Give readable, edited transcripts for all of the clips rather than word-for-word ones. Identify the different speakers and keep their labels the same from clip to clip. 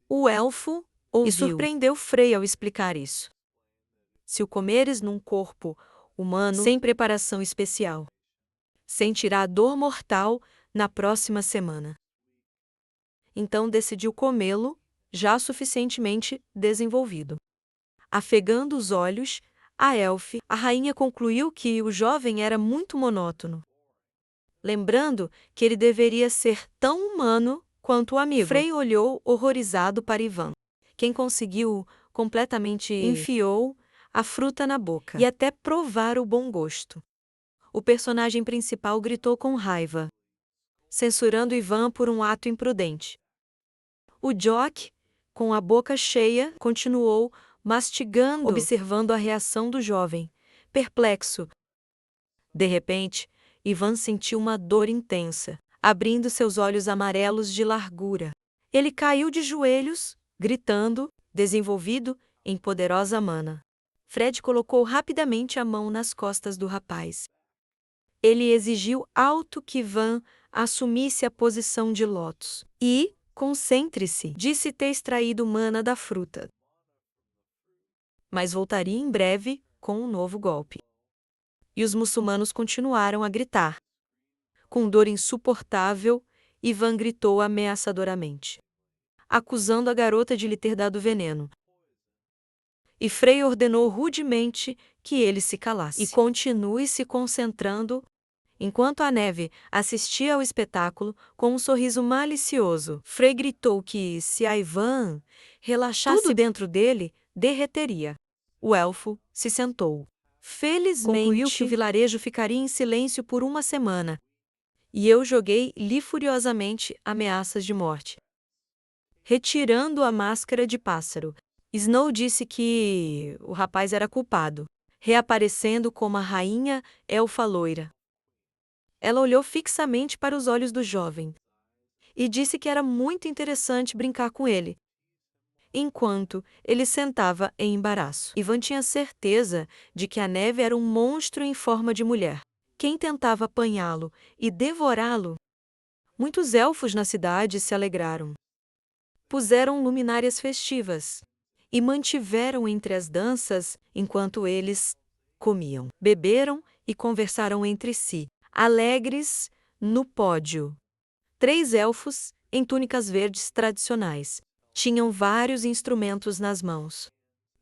Speaker 1: O elfo ouviu e surpreendeu Frei ao explicar isso. Se o comeres num corpo humano sem preparação especial, sentirá dor mortal na próxima semana. Então decidiu comê-lo, já suficientemente desenvolvido. Afegando os olhos, a rainha concluiu que o jovem era muito monótono, lembrando que ele deveria ser tão humano quanto o amigo. Frei olhou horrorizado para Ivan, quem conseguiu completamente enfiou a fruta na boca e até provar o bom gosto. O personagem principal gritou com raiva, censurando Ivan por um ato imprudente. O Jock, com a boca cheia, continuou mastigando, observando a reação do jovem, perplexo. De repente, Ivan sentiu uma dor intensa, abrindo seus olhos amarelos de largura. Ele caiu de joelhos, gritando, desenvolvido em poderosa mana. Fred colocou rapidamente a mão nas costas do rapaz. Ele exigiu alto que Ivan assumisse a posição de lótus. E, concentre-se, disse ter extraído mana da fruta. Mas voltaria em breve com um novo golpe. E os muçulmanos continuaram a gritar. Com dor insuportável, Ivan gritou ameaçadoramente, acusando a garota de lhe ter dado veneno. E Frei ordenou rudemente que ele se calasse e continue se concentrando, enquanto a neve assistia ao espetáculo com um sorriso malicioso. Frei gritou que, se a Ivan relaxasse, tudo dentro dele derreteria. O elfo se sentou. Felizmente, concluiu que o vilarejo ficaria em silêncio por uma semana, e eu joguei-lhe furiosamente ameaças de morte. Retirando a máscara de pássaro, Snow disse que o rapaz era culpado, reaparecendo como a rainha elfa loira. Ela olhou fixamente para os olhos do jovem e disse que era muito interessante brincar com ele, enquanto ele sentava em embaraço. Ivan tinha certeza de que a neve era um monstro em forma de mulher. Quem tentava apanhá-lo e devorá-lo? Muitos elfos na cidade se alegraram. Puseram luminárias festivas e mantiveram entre as danças enquanto eles comiam, beberam e conversaram entre si, alegres no pódio. 3 elfos, em túnicas verdes tradicionais, tinham vários instrumentos nas mãos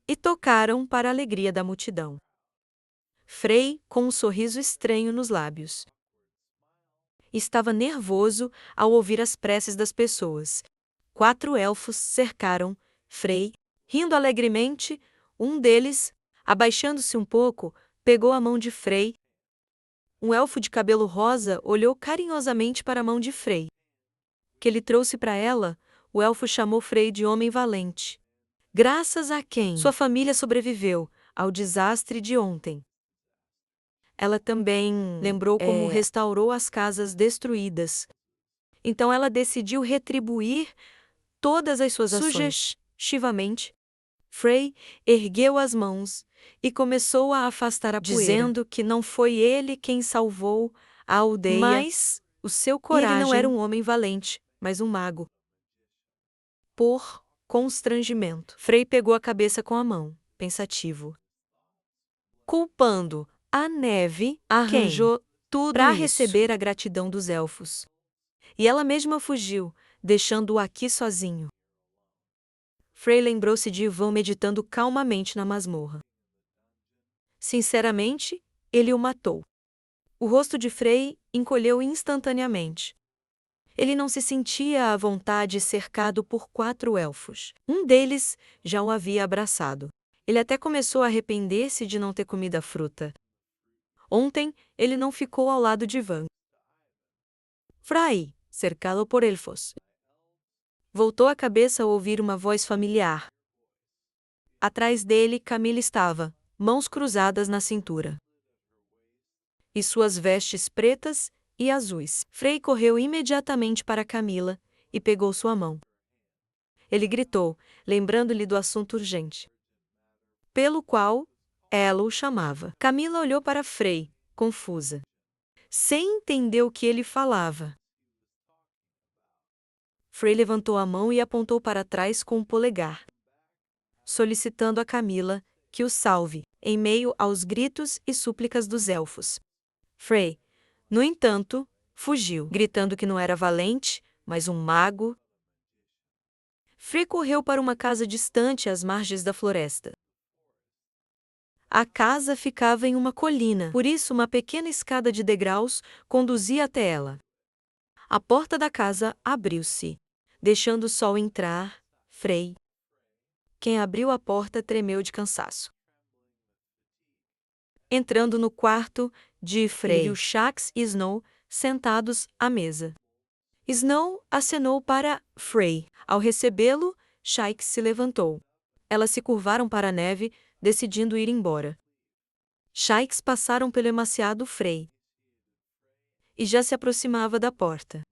Speaker 1: e tocaram para a alegria da multidão. Frei, com um sorriso estranho nos lábios, estava nervoso ao ouvir as preces das pessoas. 4 elfos cercaram Frei, rindo alegremente. Um deles, abaixando-se um pouco, pegou a mão de Frei. Um elfo de cabelo rosa olhou carinhosamente para a mão de Frei, que ele trouxe para ela. O elfo chamou Frei de homem valente, graças a quem sua família sobreviveu ao desastre de ontem. Ela também lembrou como restaurou as casas destruídas. Então ela decidiu retribuir todas as suas ações. Sugestivamente, Frei ergueu as mãos e começou a afastar a poeira, dizendo que não foi ele quem salvou a aldeia, mas o seu coragem. Ele não era um homem valente, mas um mago. Por constrangimento, Frei pegou a cabeça com a mão, pensativo. Culpando a neve, arranjou tudo para receber a gratidão dos elfos. E ela mesma fugiu, deixando-o aqui sozinho. Frei lembrou-se de Ivan meditando calmamente na masmorra. Sinceramente, ele o matou. O rosto de Frei encolheu instantaneamente. Ele não se sentia à vontade cercado por 4 elfos. Um deles já o havia abraçado. Ele até começou a arrepender-se de não ter comido a fruta. Ontem, ele não ficou ao lado de Ivan. Frei, cercado por elfos. Voltou a cabeça ao ouvir uma voz familiar. Atrás dele, Camila estava, mãos cruzadas na cintura. E suas vestes pretas e azuis. Frei correu imediatamente para Camila e pegou sua mão. Ele gritou, lembrando-lhe do assunto urgente, pelo qual ela o chamava. Camila olhou para Frei, confusa, sem entender o que ele falava. Frey levantou a mão e apontou para trás com o polegar, solicitando a Camila que o salve, em meio aos gritos e súplicas dos elfos. Frey, no entanto, fugiu, gritando que não era valente, mas um mago. Frey correu para uma casa distante às margens da floresta. A casa ficava em uma colina, por isso uma pequena escada de degraus conduzia até ela. A porta da casa abriu-se, deixando o sol entrar. Frey. Quem abriu a porta tremeu de cansaço. Entrando no quarto de Frey, viu Shax e Snow sentados à mesa. Snow acenou para Frey. Ao recebê-lo, Shax se levantou. Elas se curvaram para a neve, decidindo ir embora. Shax passaram pelo emaciado Frey e já se aproximava da porta.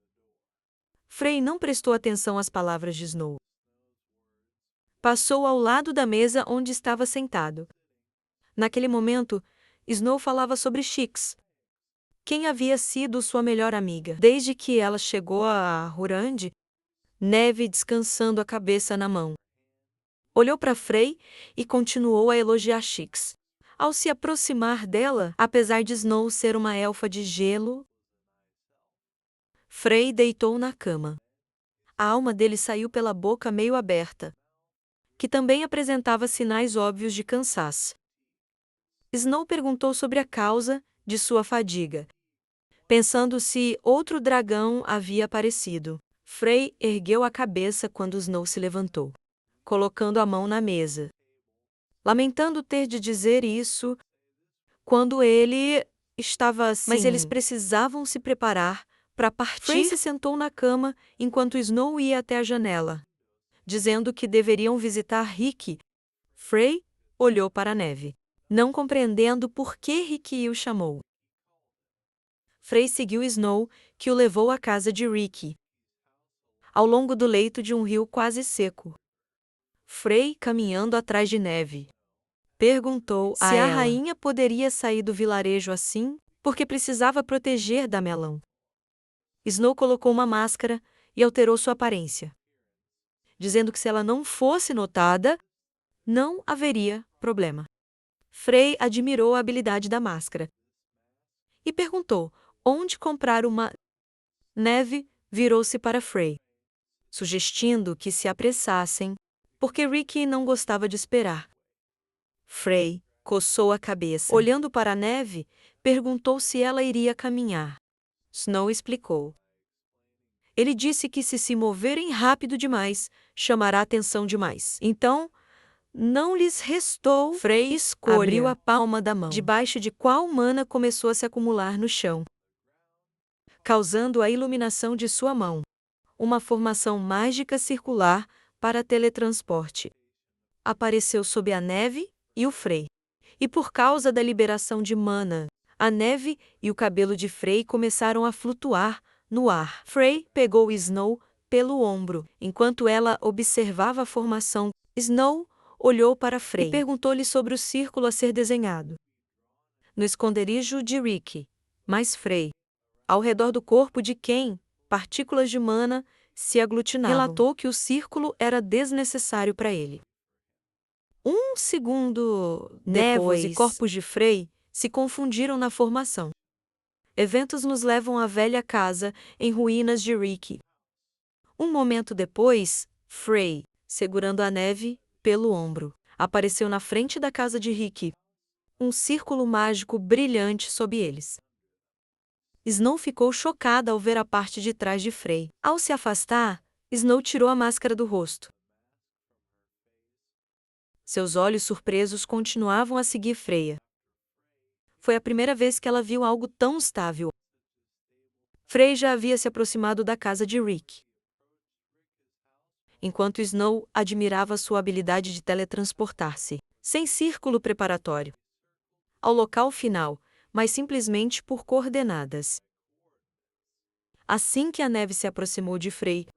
Speaker 1: Frey não prestou atenção às palavras de Snow. Passou ao lado da mesa onde estava sentado. Naquele momento, Snow falava sobre Shax, quem havia sido sua melhor amiga desde que ela chegou a Hurand, Neve descansando a cabeça na mão. Olhou para Frey e continuou a elogiar Shax. Ao se aproximar dela, apesar de Snow ser uma elfa de gelo, Frey deitou na cama. A alma dele saiu pela boca meio aberta, que também apresentava sinais óbvios de cansaço. Snow perguntou sobre a causa de sua fadiga, pensando se outro dragão havia aparecido. Frey ergueu a cabeça quando Snow se levantou, colocando a mão na mesa, lamentando ter de dizer isso quando ele estava assim. Mas eles precisavam se preparar para partir. Frey se sentou na cama enquanto Snow ia até a janela, dizendo que deveriam visitar Rick. Frey olhou para a neve, não compreendendo por que Rick o chamou. Frey seguiu Snow, que o levou à casa de Rick, ao longo do leito de um rio quase seco. Frey, caminhando atrás de Neve, perguntou se a rainha poderia sair do vilarejo assim, porque precisava proteger Damelão. Snow colocou uma máscara e alterou sua aparência, dizendo que se ela não fosse notada, não haveria problema. Frey admirou a habilidade da máscara e perguntou onde comprar uma. Neve virou-se para Frey, sugestindo que se apressassem, porque Rick não gostava de esperar. Frey coçou a cabeça. Olhando para a neve, perguntou se ela iria caminhar. Snow explicou. Ele disse que se moverem rápido demais, chamará atenção demais. Então, não lhes restou. Frey abriu a palma da mão, debaixo de qual mana começou a se acumular no chão, causando a iluminação de sua mão, uma formação mágica circular para teletransporte. Apareceu sob a neve e o Frey. E por causa da liberação de mana, a neve e o cabelo de Frey começaram a flutuar no ar. Frey pegou Snow pelo ombro, enquanto ela observava a formação. Snow olhou para Frey e perguntou-lhe sobre o círculo a ser desenhado no esconderijo de Rick, mas Frey, ao redor do corpo de quem partículas de mana se aglutinavam, relatou que o círculo era desnecessário para ele. Um segundo depois, e corpos de Frey se confundiram na formação. Eventos nos levam à velha casa em ruínas de Rick. Um momento depois, Frey, segurando a neve pelo ombro, apareceu na frente da casa de Rick, um círculo mágico brilhante sob eles. Snow ficou chocada ao ver a parte de trás de Frey. Ao se afastar, Snow tirou a máscara do rosto. Seus olhos surpresos continuavam a seguir Freya. Foi a primeira vez que ela viu algo tão estável. Frey já havia se aproximado da casa de Rick, enquanto Snow admirava sua habilidade de teletransportar-se, sem círculo preparatório, ao local final, mas simplesmente por coordenadas. Assim que a neve se aproximou de Frey,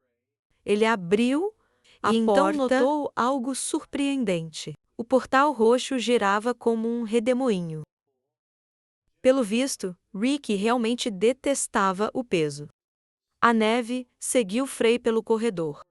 Speaker 1: ele abriu a porta e então notou algo surpreendente. O portal roxo girava como um redemoinho. Pelo visto, Rick realmente detestava o peso. A neve seguiu Frey pelo corredor.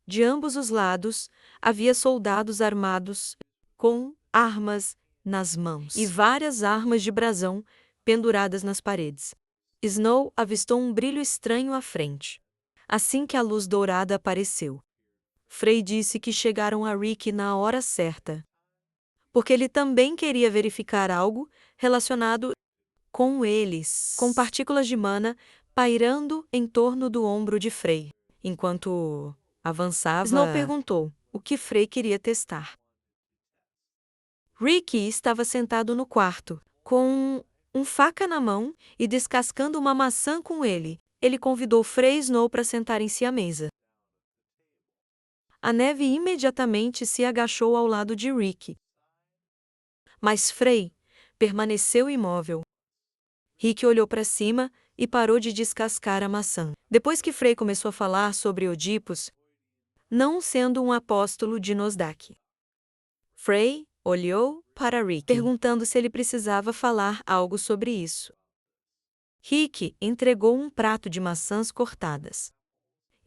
Speaker 1: De ambos os lados, havia soldados armados, com armas nas mãos, e várias armas de brasão penduradas nas paredes. Snow avistou um brilho estranho à frente. Assim que a luz dourada apareceu, Frey disse que chegaram a Rick na hora certa, porque ele também queria verificar algo relacionado com eles, com partículas de mana pairando em torno do ombro de Frey. Enquanto avançava, Snow perguntou o que Frey queria testar. Rick estava sentado no quarto, com faca na mão e descascando uma maçã com ele. Ele convidou Frey e Snow para sentarem-se à mesa. A neve imediatamente se agachou ao lado de Rick. Mas Frey permaneceu imóvel. Rick olhou para cima e parou de descascar a maçã. Depois que Frey começou a falar sobre Oedipus, não sendo um apóstolo de Nosdak, Frey olhou para Rick, perguntando se ele precisava falar algo sobre isso. Rick entregou um prato de maçãs cortadas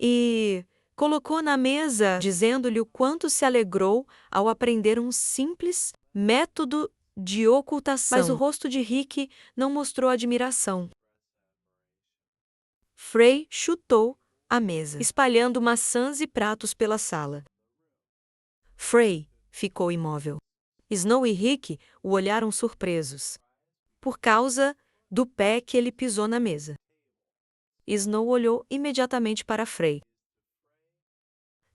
Speaker 1: e colocou na mesa, dizendo-lhe o quanto se alegrou ao aprender um simples método de ocultação. Mas o rosto de Rick não mostrou admiração. Frey chutou a mesa, espalhando maçãs e pratos pela sala. Frey ficou imóvel. Snow e Rick o olharam surpresos, por causa do pé que ele pisou na mesa. Snow olhou imediatamente para Frey,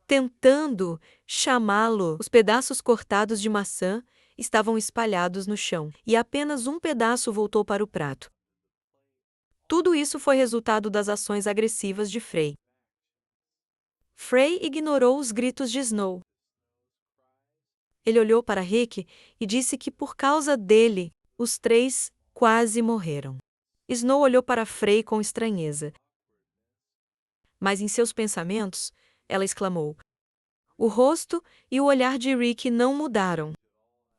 Speaker 1: tentando chamá-lo. Os pedaços cortados de maçã estavam espalhados no chão, e apenas um pedaço voltou para o prato. Tudo isso foi resultado das ações agressivas de Frey. Frey ignorou os gritos de Snow. Ele olhou para Rick e disse que por causa dele, os três quase morreram. Snow olhou para Frey com estranheza. Mas em seus pensamentos, ela exclamou. O rosto e o olhar de Rick não mudaram.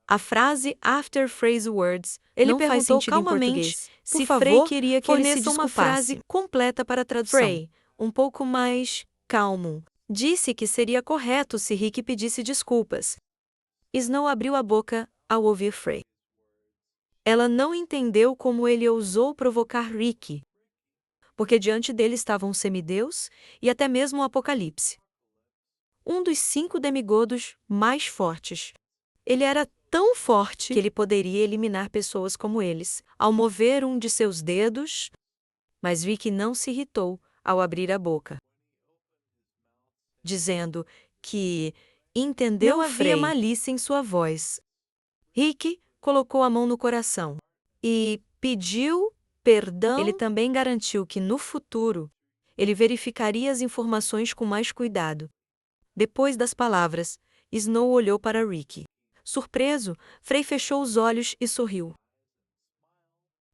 Speaker 1: A frase after Frey's words ele não faz sentido calmamente em português. Se Frey queria que ele se desculpasse. Uma frase completa para a tradução. Frey, um pouco mais calmo, disse que seria correto se Rick pedisse desculpas. Snow abriu a boca ao ouvir Frey. Ela não entendeu como ele ousou provocar Rick, porque diante dele estavam um semideus e até mesmo o Apocalipse. Um dos 5 demigodos mais fortes. Ele era tão forte que ele poderia eliminar pessoas como eles, ao mover um de seus dedos, mas Rick não se irritou ao abrir a boca, dizendo que entendeu não havia malícia em sua voz. Rick colocou a mão no coração e pediu perdão. Ele também garantiu que no futuro ele verificaria as informações com mais cuidado. Depois das palavras, Snow olhou para Rick. Surpreso, Frey fechou os olhos e sorriu.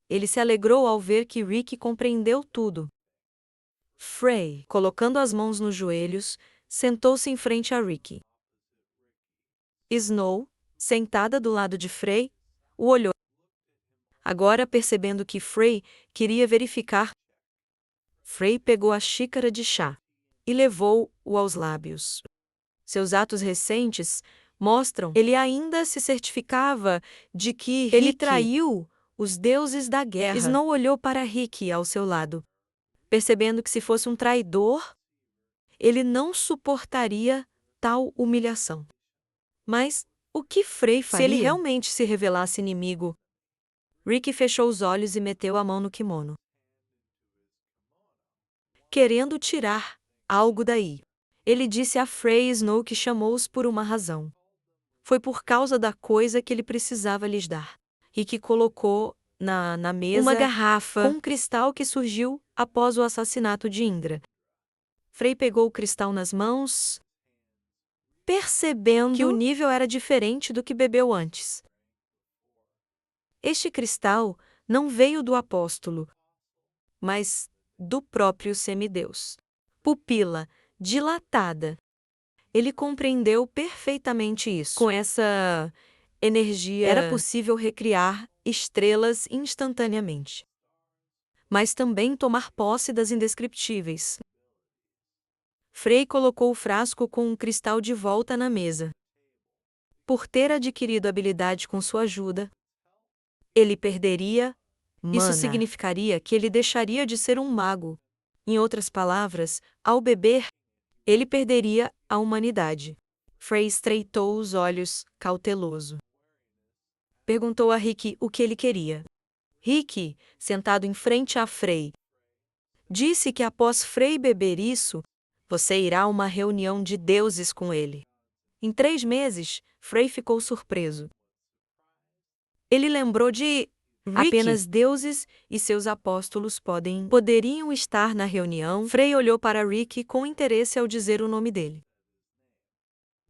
Speaker 1: Ele se alegrou ao ver que Rick compreendeu tudo. Frey, colocando as mãos nos joelhos, sentou-se em frente a Rick. Snow, sentada do lado de Frey, o olhou. Agora, percebendo que Frey queria verificar, Frey pegou a xícara de chá e levou-o aos lábios. Seus atos recentes mostram que ele ainda se certificava de que ele traiu os deuses da guerra. Snow olhou para Rick ao seu lado, percebendo que se fosse um traidor, ele não suportaria tal humilhação. Mas o que Frey faria se ele realmente se revelasse inimigo? Rick fechou os olhos e meteu a mão no kimono, querendo tirar algo daí. Ele disse a Frey e Snow que chamou-os por uma razão. Foi por causa da coisa que ele precisava lhes dar. Rick colocou na mesa uma garrafa com um cristal que surgiu após o assassinato de Indra. Frey pegou o cristal nas mãos, percebendo que o nível era diferente do que bebeu antes. Este cristal não veio do apóstolo, mas do próprio semideus. Pupila dilatada. Ele compreendeu perfeitamente isso. Com essa energia, era possível recriar estrelas instantaneamente. mas também tomar posse das indescritíveis. Frei colocou o frasco com um cristal de volta na mesa. Por ter adquirido habilidade com sua ajuda, ele perderia mana. Isso significaria que ele deixaria de ser um mago. Em outras palavras, ao beber, ele perderia a humanidade. Frei estreitou os olhos, cauteloso. Perguntou a Rick o que ele queria. Rick, sentado em frente a Frei, disse que após Frei beber isso, você irá a uma reunião de deuses com ele. Em 3 meses, Frei ficou surpreso. Ele lembrou de Rick. Apenas deuses e seus apóstolos poderiam estar na reunião. Frei olhou para Rick com interesse ao dizer o nome dele.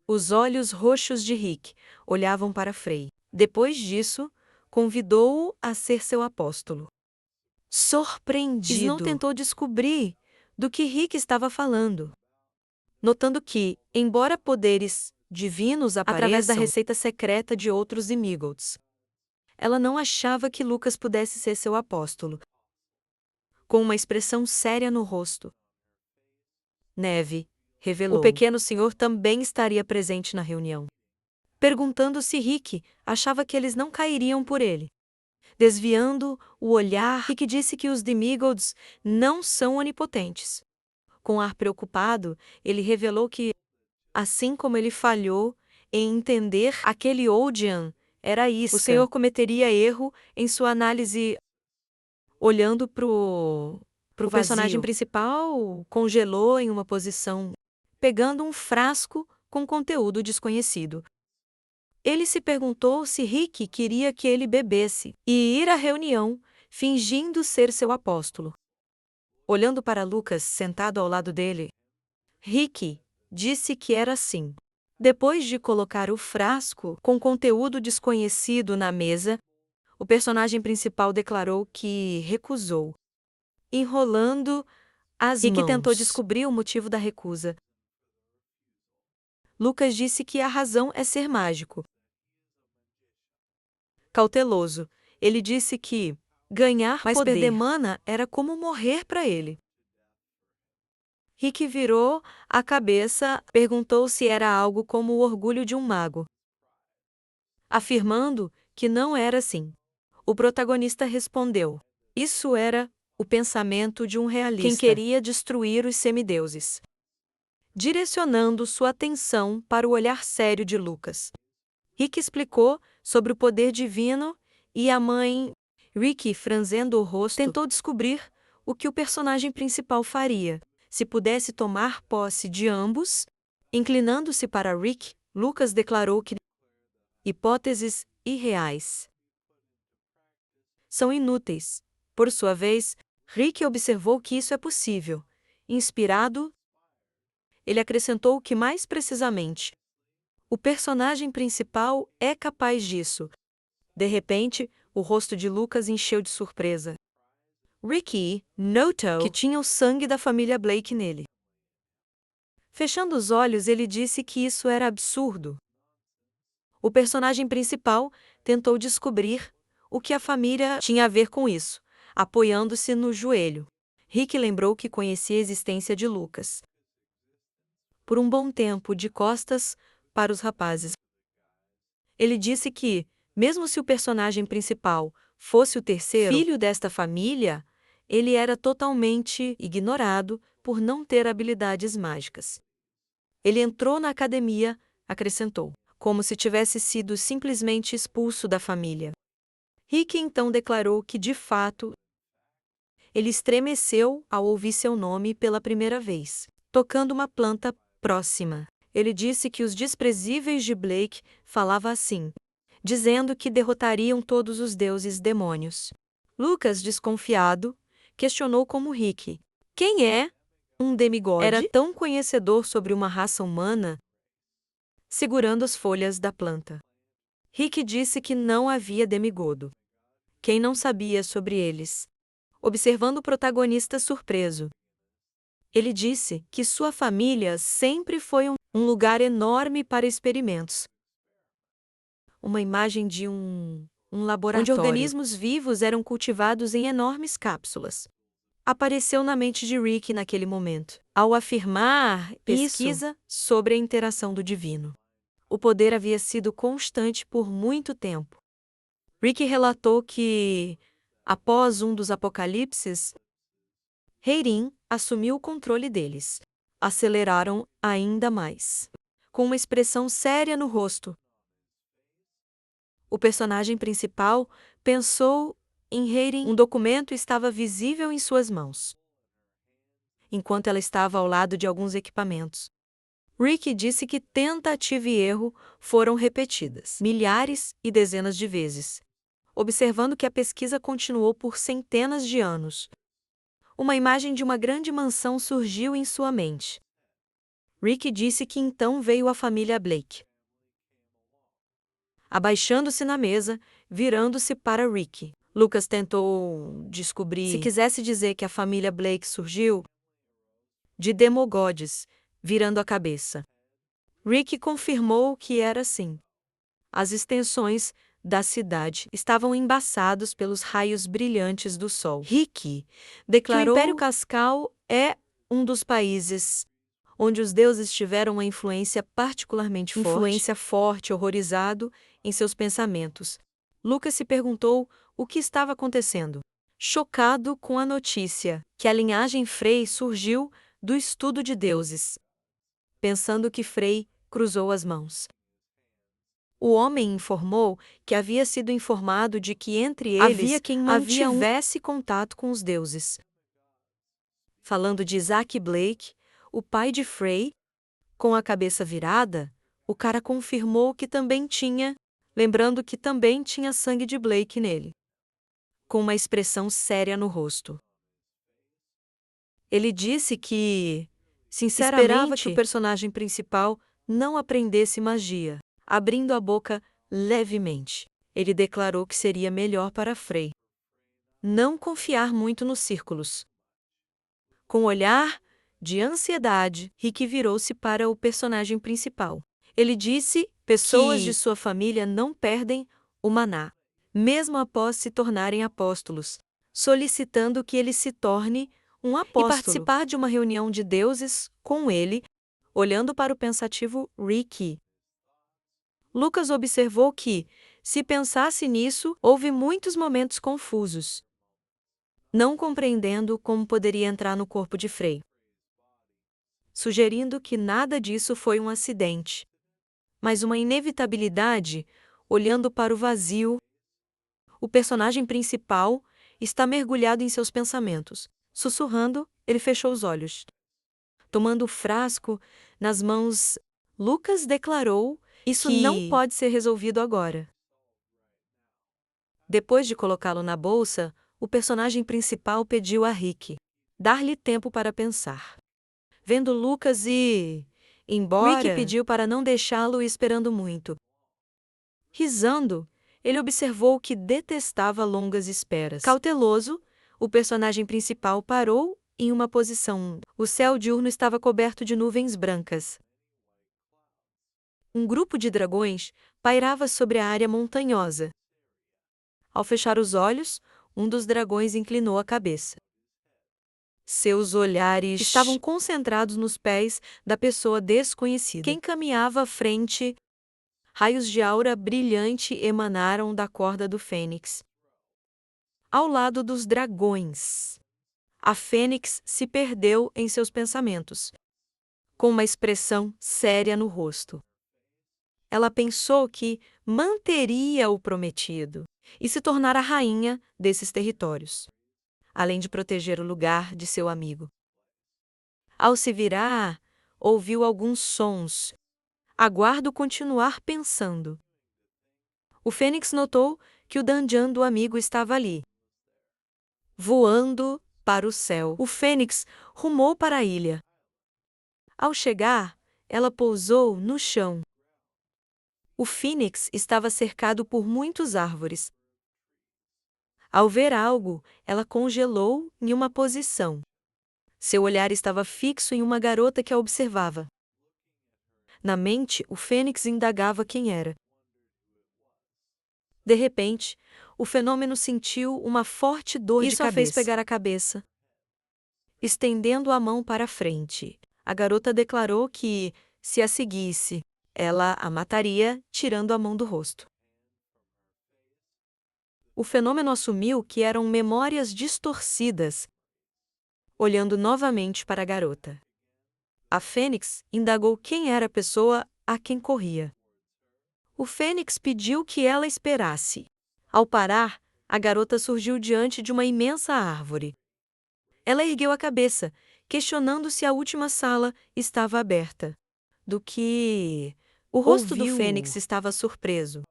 Speaker 1: Os olhos roxos de Rick olhavam para Frei. Depois disso, convidou-o a ser seu apóstolo. Surpreendido, Snow tentou descobrir do que Rick estava falando. Notando que, embora poderes divinos apareçam através da receita secreta de outros Demigolds, ela não achava que Lucas pudesse ser seu apóstolo. Com uma expressão séria no rosto, Neve revelou: o pequeno senhor também estaria presente na reunião. Perguntando se Rick achava que eles não cairiam por ele. Desviando o olhar, Rick disse que os Demigolds não são onipotentes. Com ar preocupado, ele revelou que, assim como ele falhou em entender aquele Oldian era isca, o senhor cometeria erro em sua análise. Olhando pro personagem principal, congelou em uma posição, pegando um frasco com conteúdo desconhecido. Ele se perguntou se Rick queria que ele bebesse e ir à reunião, fingindo ser seu apóstolo. Olhando para Lucas sentado ao lado dele, Rick disse que era assim. Depois de colocar o frasco com conteúdo desconhecido na mesa, o personagem principal declarou que recusou. Enrolando as mãos, Rick tentou descobrir o motivo da recusa. Lucas disse que a razão é ser mágico. Cauteloso, ele disse que ganhar mas poder, perder mana era como morrer para ele. Rick virou a cabeça, perguntou se era algo como o orgulho de um mago. Afirmando que não era assim. O protagonista respondeu: isso era o pensamento de um realista. Quem queria destruir os semideuses. Direcionando sua atenção para o olhar sério de Lucas. Rick explicou sobre o poder divino e a mãe. Rick, franzendo o rosto, tentou descobrir o que o personagem principal faria se pudesse tomar posse de ambos. Inclinando-se para Rick, Lucas declarou que hipóteses irreais são inúteis. Por sua vez, Rick observou que isso é possível. Inspirado, ele acrescentou que mais precisamente, o personagem principal é capaz disso. De repente, o rosto de Lucas encheu de surpresa. Rick notou que tinha o sangue da família Blake nele. Fechando os olhos, ele disse que isso era absurdo. O personagem principal tentou descobrir o que a família tinha a ver com isso, apoiando-se no joelho. Rick lembrou que conhecia a existência de Lucas. Por um bom tempo, de costas para os rapazes. Ele disse que, mesmo se o personagem principal fosse o terceiro filho desta família, ele era totalmente ignorado por não ter habilidades mágicas. Ele entrou na academia, acrescentou, como se tivesse sido simplesmente expulso da família. Rick então declarou que, de fato, ele estremeceu ao ouvir seu nome pela primeira vez, tocando uma planta próxima. Ele disse que os desprezíveis de Blake falavam assim, dizendo que derrotariam todos os deuses demônios. Lucas, desconfiado, questionou como Rick, quem é um demigode? Era tão conhecedor sobre uma raça humana, segurando as folhas da planta. Rick disse que não havia demigodo. Quem não sabia sobre eles? Observando o protagonista surpreso. Ele disse que sua família sempre foi um lugar enorme para experimentos. Uma imagem de um um laboratório, onde organismos vivos eram cultivados em enormes cápsulas. Apareceu na mente de Rick naquele momento, ao afirmar pesquisa sobre a interação do divino. O poder havia sido constante por muito tempo. Rick relatou que, após um dos apocalipses, Heirin assumiu o controle deles. Aceleraram ainda mais. Com uma expressão séria no rosto. O personagem principal pensou em Heirin. Um documento estava visível em suas mãos, enquanto ela estava ao lado de alguns equipamentos. Rick disse que tentativa e erro foram repetidas milhares e dezenas de vezes, observando que a pesquisa continuou por centenas de anos. Uma imagem de uma grande mansão surgiu em sua mente. Rick disse que então veio a família Blake. Abaixando-se na mesa, virando-se para Rick, Lucas tentou descobrir se quisesse dizer que a família Blake surgiu de demogods, virando a cabeça. Rick confirmou que era assim. As extensões da cidade estavam embaçados pelos raios brilhantes do sol. Rick declarou que o Império Cascal é um dos países onde os deuses tiveram uma influência particularmente forte, horrorizado em seus pensamentos. Lucas se perguntou o que estava acontecendo, chocado com a notícia que a linhagem Frey surgiu do estudo de deuses. Pensando que Frey cruzou as mãos. O homem informou que havia sido informado de que entre eles havia quem mantivesse contato com os deuses. Falando de Isaac Blake, o pai de Frey, com a cabeça virada, o cara confirmou que também tinha, lembrando que também tinha sangue de Blake nele. Com uma expressão séria no rosto. Ele disse que, sinceramente, esperava que o personagem principal não aprendesse magia. Abrindo a boca levemente, ele declarou que seria melhor para Frey não confiar muito nos círculos. Com um olhar de ansiedade, Rick virou-se para o personagem principal. Ele disse: pessoas de sua família não perdem o maná, mesmo após se tornarem apóstolos, solicitando que ele se torne um apóstolo e participar de uma reunião de deuses com ele, olhando para o pensativo Rick. Lucas observou que, se pensasse nisso, houve muitos momentos confusos, não compreendendo como poderia entrar no corpo de Frey, sugerindo que nada disso foi um acidente, mas uma inevitabilidade. Olhando para o vazio, o personagem principal está mergulhado em seus pensamentos. Sussurrando, ele fechou os olhos. Tomando o frasco nas mãos, Lucas declarou: isso não pode ser resolvido agora. Depois de colocá-lo na bolsa, o personagem principal pediu a Rick dar-lhe tempo para pensar. Vendo Lucas embora, Rick pediu para não deixá-lo esperando muito. Risando, ele observou que detestava longas esperas. Cauteloso, o personagem principal parou em uma posição. O céu diurno estava coberto de nuvens brancas. Um grupo de dragões pairava sobre a área montanhosa. Ao fechar os olhos, um dos dragões inclinou a cabeça. Seus olhares estavam concentrados nos pés da pessoa desconhecida. Quem caminhava à frente, raios de aura brilhante emanaram da corda do fênix. Ao lado dos dragões, a fênix se perdeu em seus pensamentos, com uma expressão séria no rosto. Ela pensou que manteria o prometido e se tornar a rainha desses territórios, além de proteger o lugar de seu amigo. Ao se virar, ouviu alguns sons. Aguardo continuar pensando. O Fênix notou que o Danjan do amigo estava ali, voando para o céu. O Fênix rumou para a ilha. Ao chegar, ela pousou no chão. O Fênix estava cercado por muitas árvores. Ao ver algo, ela congelou em uma posição. Seu olhar estava fixo em uma garota que a observava. Na mente, o Fênix indagava quem era. De repente, o fenômeno sentiu uma forte dor de cabeça. Isso a fez pegar a cabeça. Estendendo a mão para frente, a garota declarou que, se a seguisse, ela a mataria, tirando a mão do rosto. O fenômeno assumiu que eram memórias distorcidas, olhando novamente para a garota. A Fênix indagou quem era a pessoa a quem corria. O Fênix pediu que ela esperasse. Ao parar, a garota surgiu diante de uma imensa árvore. Ela ergueu a cabeça, questionando se a última sala estava aberta. Do que o rosto do Fênix estava surpreso.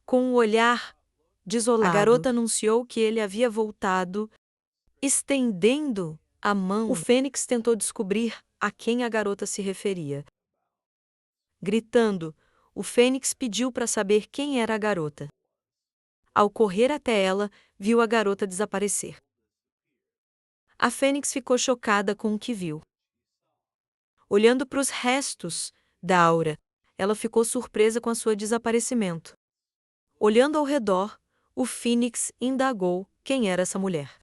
Speaker 1: Com um olhar desolado, a garota anunciou que ele havia voltado, estendendo a mão. O Fênix tentou descobrir a quem a garota se referia. Gritando, o Fênix pediu para saber quem era a garota. Ao correr até ela, viu a garota desaparecer. A Fênix ficou chocada com o que viu. Olhando para os restos da aura, ela ficou surpresa com a seu desaparecimento. Olhando ao redor, o Fênix indagou quem era essa mulher.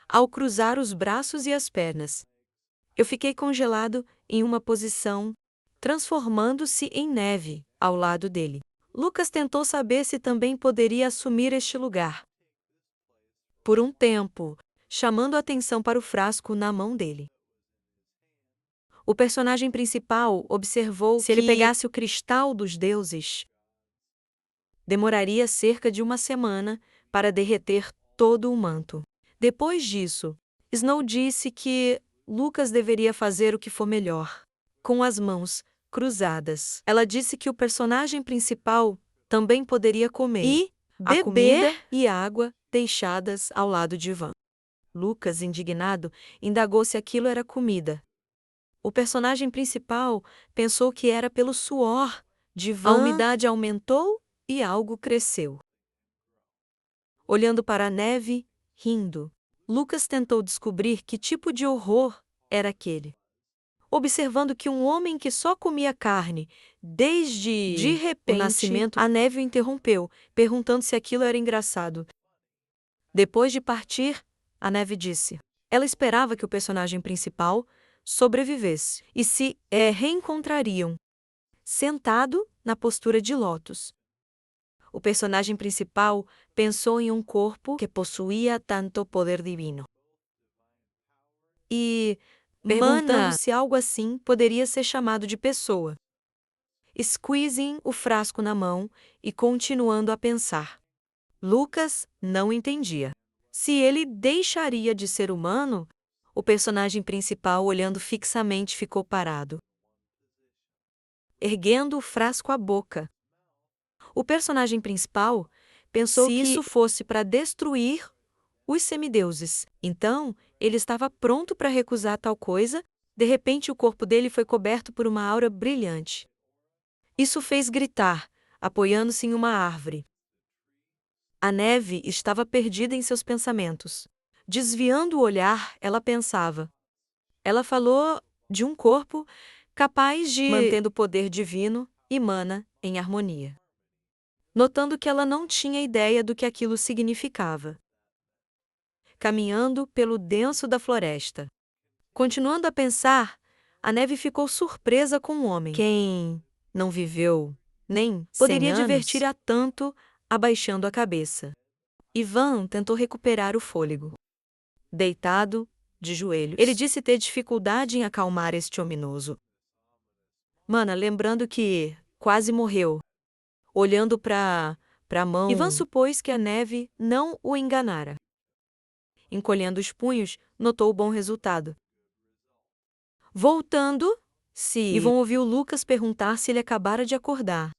Speaker 1: Ao cruzar os braços e as pernas, eu fiquei congelado em uma posição, transformando-se em neve ao lado dele. Lucas tentou saber se também poderia assumir este lugar. Por um tempo, chamando a atenção para o frasco na mão dele. O personagem principal observou que, se ele pegasse o cristal dos deuses, demoraria cerca de uma semana para derreter todo o manto. Depois disso, Snow disse que Lucas deveria fazer o que for melhor, com as mãos cruzadas. Ela disse que o personagem principal também poderia comer e beber comida e água deixadas ao lado de Van. Lucas, indignado, indagou se aquilo era comida. O personagem principal pensou que era pelo suor de Van. A umidade aumentou e algo cresceu. Olhando para a neve, rindo, Lucas tentou descobrir que tipo de horror era aquele. Observando que um homem que só comia carne desde de repente, o nascimento, a neve o interrompeu, perguntando se aquilo era engraçado. Depois de partir, a neve disse. Ela esperava que o personagem principal sobrevivesse e se reencontrariam, sentado na postura de lótus. O personagem principal pensou em um corpo que possuía tanto poder divino. E, perguntando se algo assim poderia ser chamado de pessoa. Squeezing o frasco na mão e continuando a pensar. Lucas não entendia. Se ele deixaria de ser humano, o personagem principal, olhando fixamente, ficou parado, erguendo o frasco à boca. O personagem principal pensou que isso fosse para destruir os semideuses. Então, ele estava pronto para recusar tal coisa. De repente, o corpo dele foi coberto por uma aura brilhante. Isso fez gritar, apoiando-se em uma árvore. A neve estava perdida em seus pensamentos. Desviando o olhar, ela pensava. Ela falou de um corpo capaz de mantendo o poder divino e mana em harmonia. Notando que ela não tinha ideia do que aquilo significava. Caminhando pelo denso da floresta. Continuando a pensar, a neve ficou surpresa com o homem. Quem não viveu nem poderia divertir a tanto, abaixando a cabeça. Ivan tentou recuperar o fôlego. Deitado, de joelhos, ele disse ter dificuldade em acalmar este ominoso. Mana, lembrando que quase morreu. Olhando para a mão, Ivan supôs que a neve não o enganara. Encolhendo os punhos, notou o bom resultado. Voltando-se, Ivan ouviu Lucas perguntar se ele acabara de acordar.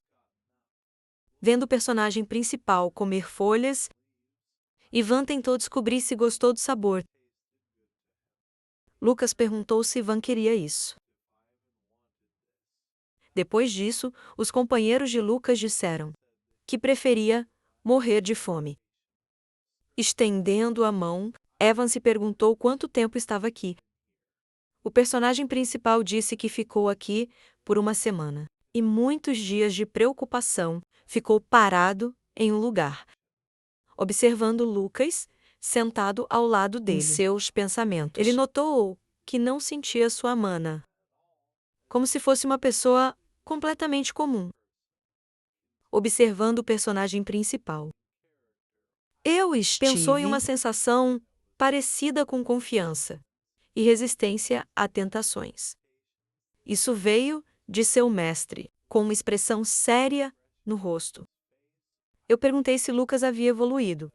Speaker 1: Vendo o personagem principal comer folhas, Ivan tentou descobrir se gostou do sabor. Lucas perguntou se Ivan queria isso. Depois disso, os companheiros de Lucas disseram que preferia morrer de fome. Estendendo a mão, Evan se perguntou quanto tempo estava aqui. O personagem principal disse que ficou aqui por uma semana. e muitos dias de preocupação, ficou parado em um lugar, observando Lucas, sentado ao lado dele. Em seus pensamentos, ele notou que não sentia sua mana, como se fosse uma pessoa completamente comum. Observando o personagem principal, pensou em uma sensação parecida com confiança e resistência a tentações. Isso veio de seu mestre, com uma expressão séria no rosto. Eu perguntei se Lucas havia evoluído.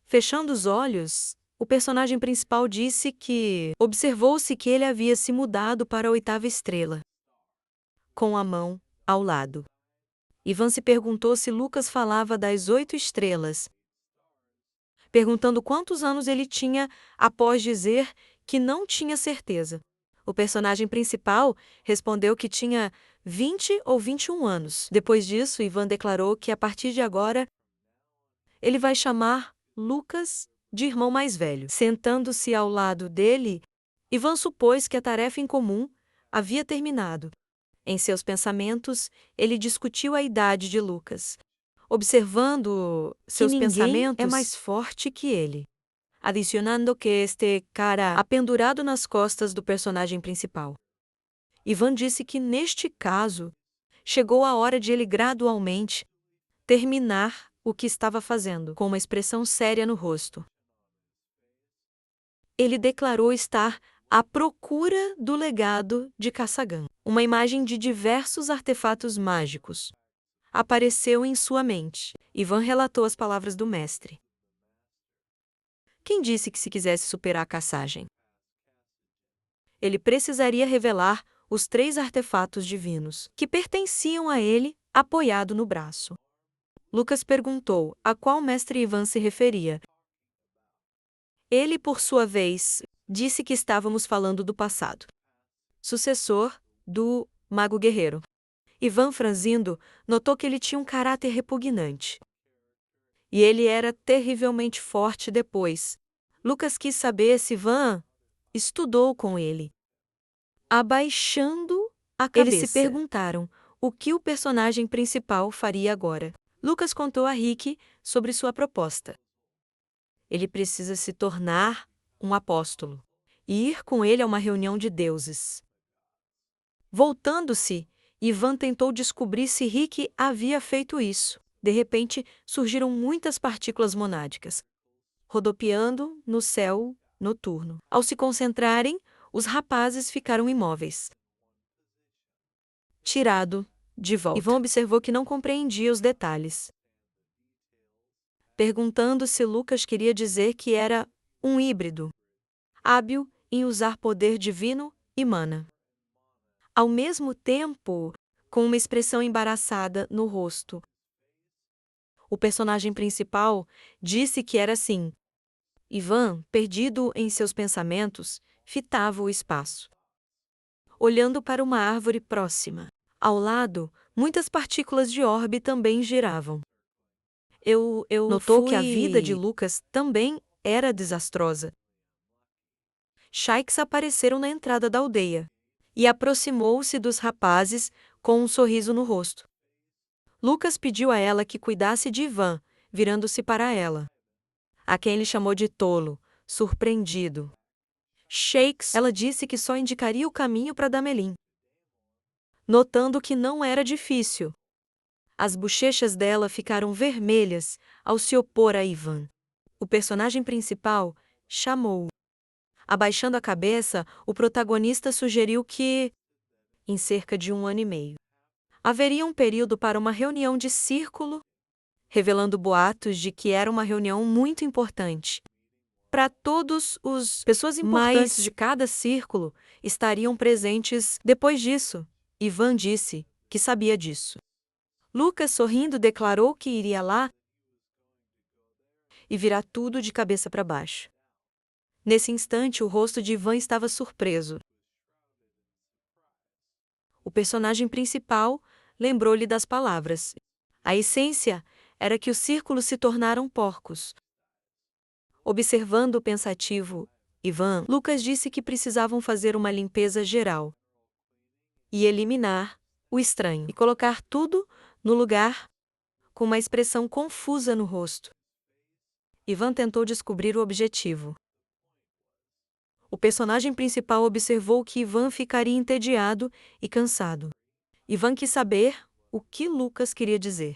Speaker 1: Fechando os olhos, o personagem principal disse que observou-se que ele havia se mudado para a 8ª estrela, com a mão ao lado. Ivan se perguntou se Lucas falava das 8 estrelas, perguntando quantos anos ele tinha após dizer que não tinha certeza. O personagem principal respondeu que tinha 20 ou 21 anos. Depois disso, Ivan declarou que a partir de agora ele vai chamar Lucas de irmão mais velho. Sentando-se ao lado dele, Ivan supôs que a tarefa em comum havia terminado. Em seus pensamentos, ele discutiu a idade de Lucas, observando seus pensamentos é mais forte que ele, adicionando que este cara apendurado nas costas do personagem principal. Ivan disse que neste caso, chegou a hora de ele gradualmente terminar o que estava fazendo, com uma expressão séria no rosto. Ele declarou estar à procura do legado de Kassagan. Uma imagem de diversos artefatos mágicos apareceu em sua mente. Ivan relatou as palavras do mestre. Quem disse que se quisesse superar a Kassagem, ele precisaria revelar os 3 artefatos divinos que pertenciam a ele, apoiado no braço. Lucas perguntou a qual mestre Ivan se referia. Ele, por sua vez, disse que estávamos falando do passado, sucessor do Mago Guerreiro. Ivan, franzindo, notou que ele tinha um caráter repugnante. E ele era terrivelmente forte depois. Lucas quis saber se Ivan estudou com ele. Abaixando a cabeça, eles se perguntaram o que o personagem principal faria agora. Lucas contou a Rick sobre sua proposta. Ele precisa se tornar um apóstolo e ir com ele a uma reunião de deuses. Voltando-se, Ivan tentou descobrir se Rick havia feito isso. De repente, surgiram muitas partículas monádicas, rodopiando no céu noturno. Ao se concentrarem, os rapazes ficaram imóveis. Tirado de volta, Ivan observou que não compreendia os detalhes, perguntando se Lucas queria dizer que era um híbrido, hábil em usar poder divino e mana. Ao mesmo tempo, com uma expressão embaraçada no rosto. O personagem principal disse que era assim. Ivan, perdido em seus pensamentos, fitava o espaço, olhando para uma árvore próxima. Ao lado, muitas partículas de orbe também giravam. Notou que a vida de Lucas também era desastrosa. Shaiks apareceram na entrada da aldeia e aproximou-se dos rapazes com um sorriso no rosto. Lucas pediu a ela que cuidasse de Ivan, virando-se para ela, a quem ele chamou de tolo, surpreendido. Shakes, ela disse que só indicaria o caminho para Damelin. Notando que não era difícil, as bochechas dela ficaram vermelhas ao se opor a Ivan. O personagem principal chamou-o. Abaixando a cabeça, o protagonista sugeriu que, em cerca de 1 ano e meio, haveria um período para uma reunião de círculo, revelando boatos de que era uma reunião muito importante. Para todos os pessoas importantes de cada círculo estariam presentes depois disso. Ivan disse que sabia disso. Lucas, sorrindo, declarou que iria lá e virar tudo de cabeça para baixo. Nesse instante, o rosto de Ivan estava surpreso. O personagem principal lembrou-lhe das palavras. A essência era que os círculos se tornaram porcos. Observando o pensativo Ivan, Lucas disse que precisavam fazer uma limpeza geral e eliminar o estranho e colocar tudo no lugar com uma expressão confusa no rosto. Ivan tentou descobrir o objetivo. O personagem principal observou que Ivan ficaria entediado e cansado. Ivan quis saber o que Lucas queria dizer.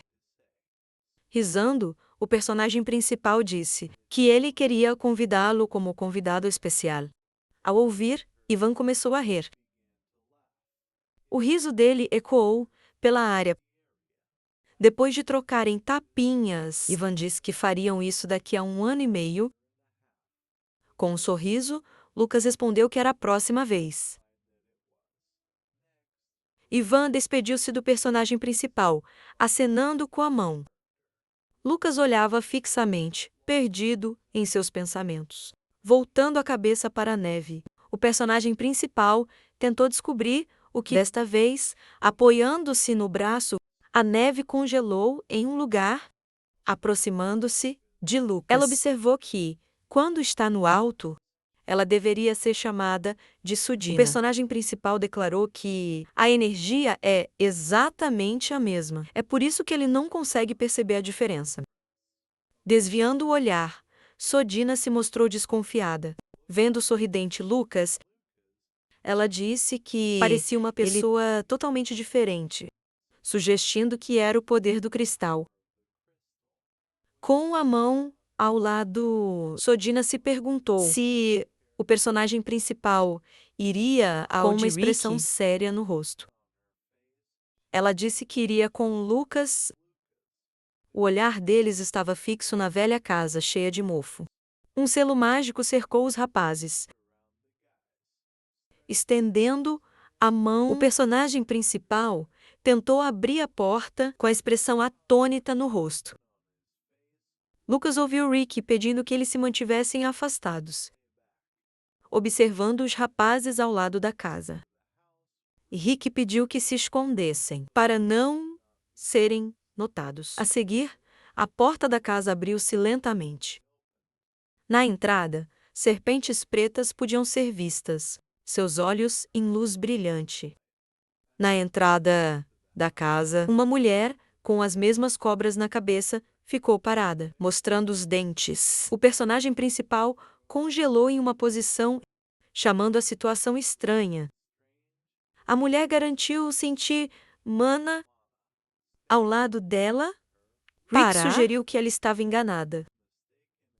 Speaker 1: Risando, o personagem principal disse que ele queria convidá-lo como convidado especial. Ao ouvir, Ivan começou a rir. O riso dele ecoou pela área. Depois de trocarem tapinhas, Ivan disse que fariam isso daqui a 1 ano e meio. Com um sorriso, Lucas respondeu que era a próxima vez. Ivan despediu-se do personagem principal, acenando com a mão. Lucas olhava fixamente, perdido em seus pensamentos. Voltando a cabeça para a neve, o personagem principal tentou descobrir o que desta vez, apoiando-se no braço, a neve congelou em um lugar, aproximando-se de Lucas. Ela observou que, quando está no alto, ela deveria ser chamada de Sudina. O personagem principal declarou que a energia é exatamente a mesma. É por isso que ele não consegue perceber a diferença. Desviando o olhar, Sudina se mostrou desconfiada. Vendo o sorridente Lucas, ela disse que parecia uma pessoa totalmente diferente, sugerindo que era o poder do cristal. Com a mão ao lado, Sudina se perguntou se o personagem principal iria com uma expressão séria no rosto. Ela disse que iria com Lucas. O olhar deles estava fixo na velha casa, cheia de mofo. Um selo mágico cercou os rapazes. Estendendo a mão, o personagem principal tentou abrir a porta com a expressão atônita no rosto. Lucas ouviu Rick pedindo que eles se mantivessem afastados, observando os rapazes ao lado da casa. Rick pediu que se escondessem, para não serem notados. A seguir, a porta da casa abriu-se lentamente. Na entrada, serpentes pretas podiam ser vistas, seus olhos em luz brilhante. Na entrada da casa, uma mulher, com as mesmas cobras na cabeça, ficou parada, mostrando os dentes. O personagem principal congelou em uma posição, chamando a situação estranha. A mulher garantiu sentir mana ao lado dela. Rick sugeriu que ela estava enganada.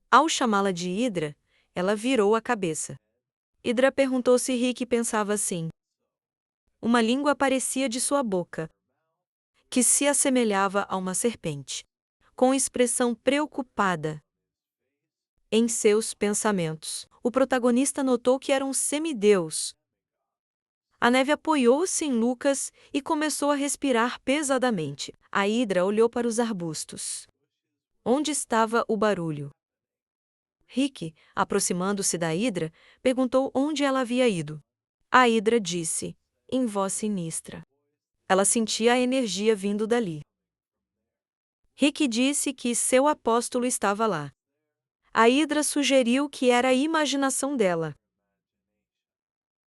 Speaker 1: Ao chamá-la de Hidra, ela virou a cabeça. Hidra perguntou se Rick pensava assim. Uma língua aparecia de sua boca, que se assemelhava a uma serpente, com expressão preocupada em seus pensamentos. O protagonista notou que era um semideus. A neve apoiou-se em Lucas e começou a respirar pesadamente. A Hidra olhou para os arbustos. Onde estava o barulho? Rick, aproximando-se da Hidra, perguntou onde ela havia ido. A Hidra disse, em voz sinistra. Ela sentia a energia vindo dali. Rick disse que seu apóstolo estava lá. A Hidra sugeriu que era a imaginação dela.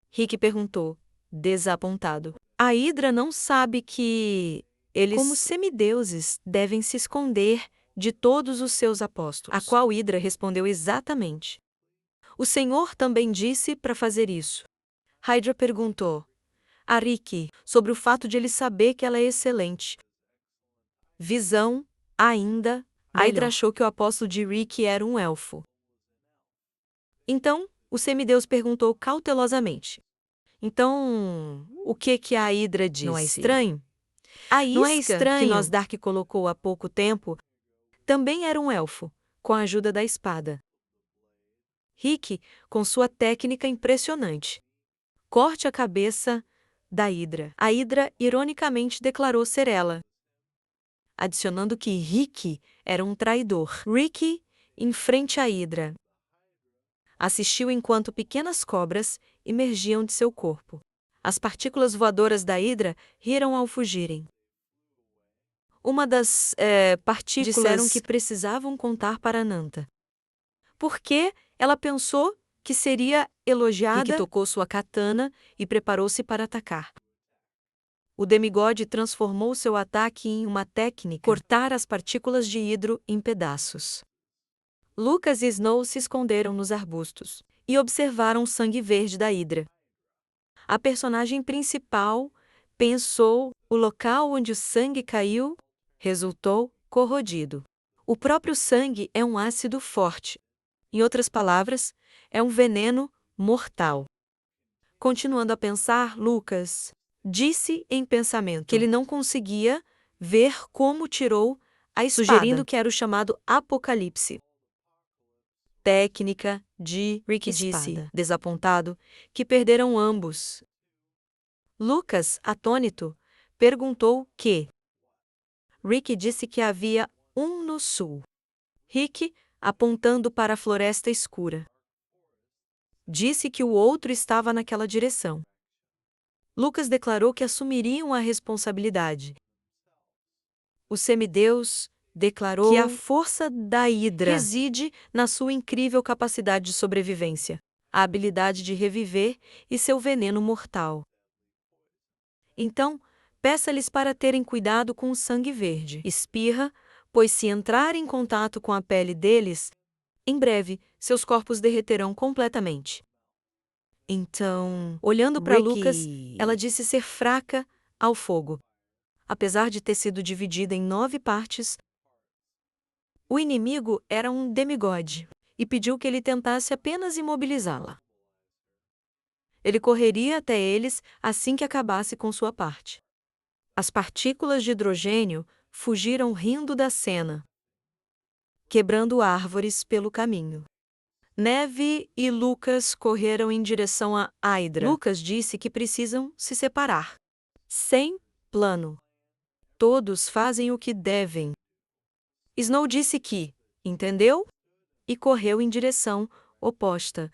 Speaker 1: Rick perguntou, desapontado. A Hidra não sabe que eles, como semideuses, devem se esconder de todos os seus apóstolos. A qual Hidra respondeu exatamente. O Senhor também disse para fazer isso. Hydra perguntou a Rick sobre o fato de ele saber que ela é excelente. Visão, ainda, Hydra achou que o apóstolo de Rick era um elfo. Então, o semideus perguntou cautelosamente. Então, o que a Hydra disse? Não é estranho? A isca que Nosdark colocou há pouco tempo também era um elfo, com a ajuda da espada. Rick, com sua técnica impressionante, corte a cabeça da Hidra. A Hidra ironicamente declarou ser ela, adicionando que Rick era um traidor. Rick, em frente à Hidra, assistiu enquanto pequenas cobras emergiam de seu corpo. As partículas voadoras da Hidra riram ao fugirem. Uma das partículas disseram que precisavam contar para Nanta. Porque ela pensou que seria elogiada. Rick tocou sua katana e preparou-se para atacar. O demigode transformou seu ataque em uma técnica: cortar as partículas de hidro em pedaços. Lucas e Snow se esconderam nos arbustos e observaram o sangue verde da hidra. A personagem principal pensou: o local onde o sangue caiu resultou corrodido. O próprio sangue é um ácido forte. Em outras palavras, é um veneno mortal. Continuando a pensar, Lucas disse em pensamento que ele não conseguia ver como tirou a espada, sugerindo que era o chamado Apocalipse. Técnica de Rick disse, desapontado, que perderam ambos. Lucas, atônito, perguntou que Rick disse que havia um no sul. Rick, apontando para a floresta escura, disse que o outro estava naquela direção. Lucas declarou que assumiriam a responsabilidade. O semideus declarou que a força da hidra reside na sua incrível capacidade de sobrevivência, a habilidade de reviver e seu veneno mortal. Então, peça-lhes para terem cuidado com o sangue verde. Espirra, pois se entrar em contato com a pele deles, em breve seus corpos derreterão completamente. Então, olhando para Lucas, ela disse ser fraca ao fogo. Apesar de ter sido dividida em 9 partes, o inimigo era um demigode e pediu que ele tentasse apenas imobilizá-la. Ele correria até eles assim que acabasse com sua parte. As partículas de hidrogênio fugiram rindo da cena, quebrando árvores pelo caminho. Neve e Lucas correram em direção à hidra. Lucas disse que precisam se separar. Sem plano. Todos fazem o que devem. Snow disse que, entendeu? E correu em direção oposta.